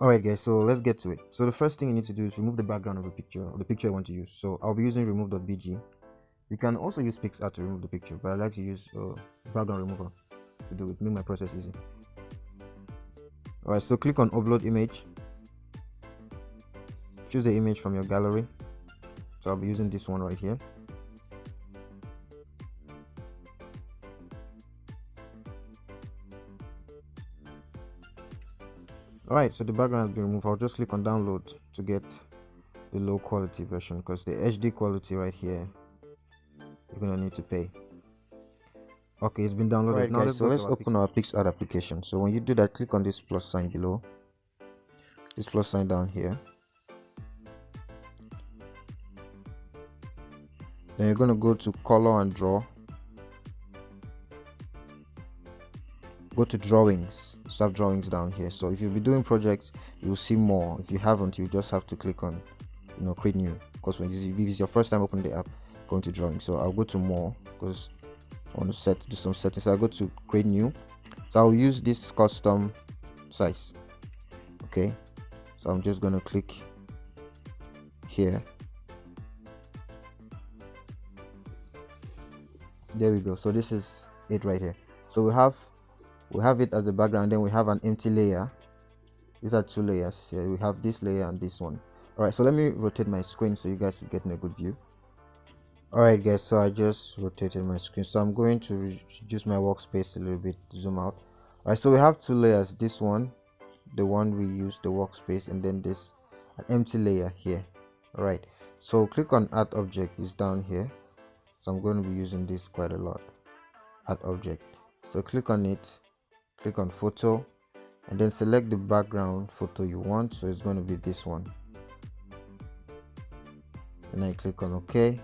Alright guys, so let's get to it. So the first thing you need to do is remove the background of the picture you want to use. So I'll be using remove.bg. You can also use PicsArt to remove the picture, but I like to use background remover to do it, make my process easy. Alright, so click on upload image. Choose the image from your gallery. So I'll be using this one right here. Alright, so the background has been removed. I'll just click on download to get the low quality version, because the HD quality right here you're gonna need to pay. Okay, it's been downloaded. Right, Now guys, so let's open our PicsArt application. So when you do that, click on this plus sign below, this plus sign down here. Then you're going to go to color and draw. Go to drawings, sub drawings down here. So if you'll be doing projects, you'll see more. If you haven't, you just have to click on create new, because when if it's your first time opening the app, go into drawing. So I'll go to more because I want to do some settings. So I'll go to create new. So I'll use this custom size. Okay, so I'm just going to click here. There we go. So this is it right here. So we have it as the background, then we have an empty layer. These are two layers here. We have this layer and this one. All right, so let me rotate my screen so you guys are getting a good view. All right guys, so I just rotated my screen, so I'm going to reduce my workspace a little bit, zoom out. All right, so we have two layers, this one, the one we use, the workspace, and then this an empty layer here. All right, so click on add object, is down here. So I'm going to be using this quite a lot, add object. So click on it, click on photo, and then select the background photo you want. So it's going to be this one. And I click on OK.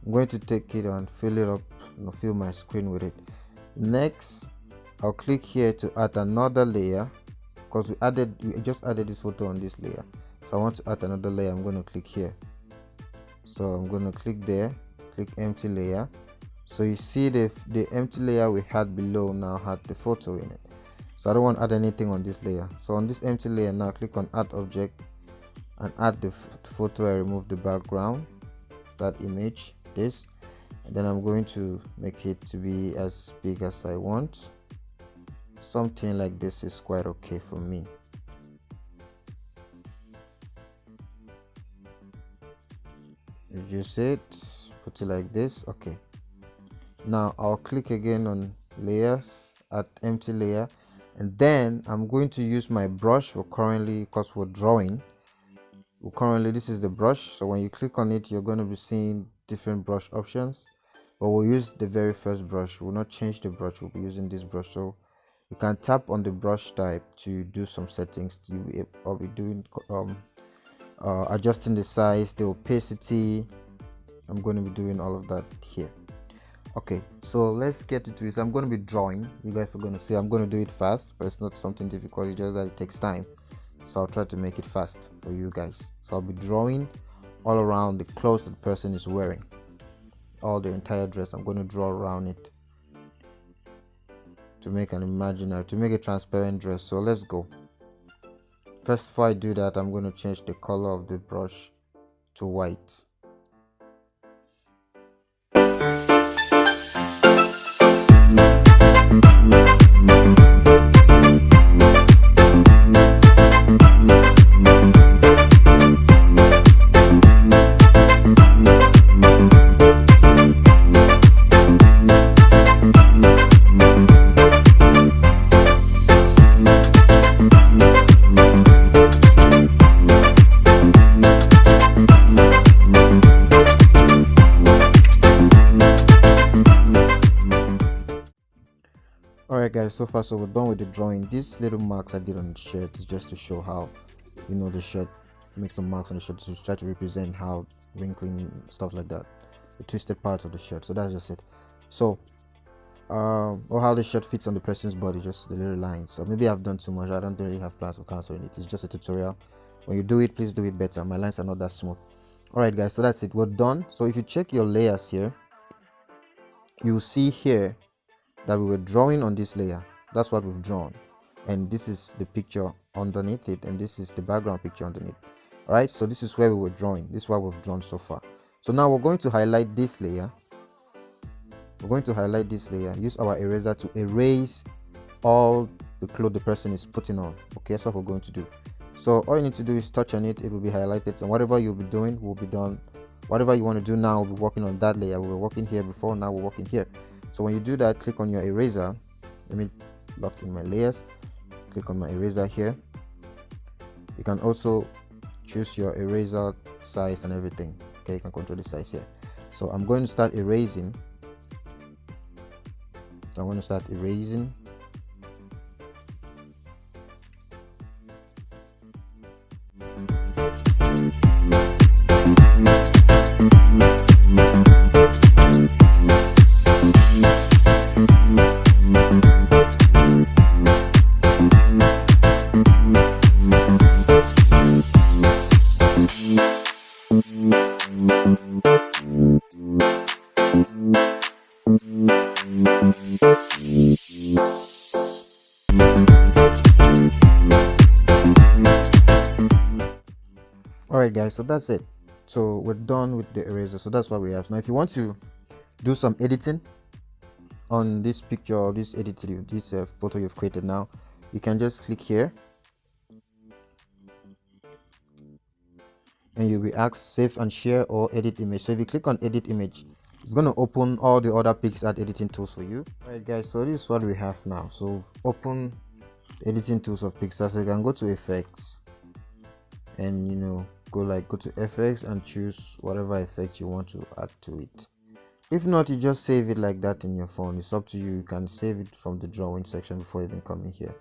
I'm going to take it and fill it up, fill my screen with it. Next, I'll click here to add another layer, because we just added this photo on this layer. So I want to add another layer. I'm going to click here. So I'm going to click there, click empty layer. So you see the empty layer we had below now had the photo in it. So I don't want to add anything on this layer. So on this empty layer now, click on add object and add the photo. I remove the background, that image, this, and then I'm going to make it to be as big as I want. Something like this is quite okay for me. Reduce it, put it like this. Okay, now I'll click again on layers, add empty layer, and then I'm going to use my brush. Because we're drawing, this is the brush. So when you click on it, you're going to be seeing different brush options, but we'll use the very first brush. We'll not change the brush, we'll be using this brush. So you can tap on the brush type to do some settings. I'll be doing adjusting the size, the opacity. I'm going to be doing all of that here. Okay, so let's get into it. I'm going to be drawing. You guys are going to see I'm going to do it fast, but it's not something difficult, it's just that it takes time. So I'll try to make it fast for you guys. So I'll be drawing all around the clothes that the person is wearing, all the entire dress. I'm going to draw around it to make a transparent dress. So let's go. First, before I do that, I'm going to change the color of the brush to white. Alright guys, so far so we're done with the drawing. These little marks I did on the shirt is just to show how the shirt, make some marks on the shirt to try to represent how wrinkling, stuff like that, the twisted parts of the shirt. So that's just it. So or how the shirt fits on the person's body, just the little lines. So maybe I've done too much. I don't really have plans of canceling it. It's just a tutorial. When you do it, please do it better. My lines are not that smooth. Alright guys, so that's it, we're done. So if you check your layers here, you'll see here that we were drawing on this layer. That's what we've drawn, and this is the picture underneath it, and this is the background picture underneath. All right, so this is where we were drawing. This is what we've drawn so far. So now we're going to highlight this layer. We're going to highlight this layer, use our eraser to erase all the clothes the person is putting on. Okay, that's what we're going to do. So all you need to do is touch on it, it will be highlighted, and whatever you'll be doing will be done. Whatever you want to do now, we'll be working on that layer. We were working here before, now we're working here. So when you do that, click on your eraser. Let me lock in my layers. Click on my eraser here. You can also choose your eraser size and everything. Okay, you can control the size here. So I'm going to start erasing. I'm going to start erasing. Alright guys, so that's it. So we're done with the eraser. So that's what we have. Now if you want to do some editing on this picture or this photo you've created now, you can just click here and you'll be asked save and share or edit image. So if you click on edit image, it's going to open all the other PicsArt editing tools for you. Alright guys, so this is what we have now. So we've opened editing tools of PicsArt. So you can go to effects and go to effects and choose whatever effect you want to add to it. If not, you just save it like that in your phone. It's up to you. You can save it from the drawing section before even coming here.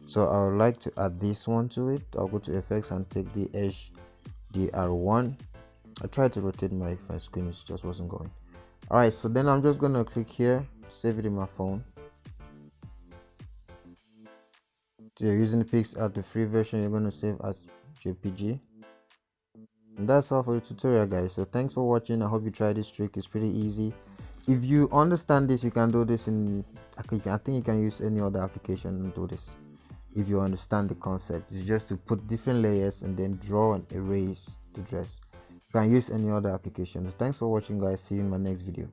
So I would like to add this one to it. I'll go to effects and take the HDR1. I tried to rotate my screen, it just wasn't going. Alright, so then I'm just gonna click here, save it in my phone. So you're using the PicsArt, the free version, you're gonna save as JPG. And that's all for the tutorial guys. So thanks for watching. I hope you try this trick. It's pretty easy. If you understand this, you can do this in I think you can use any other application and do this. If you understand the concept, it's just to put different layers and then draw and erase the dress. You can use any other applications. Thanks for watching guys. See you in my next video.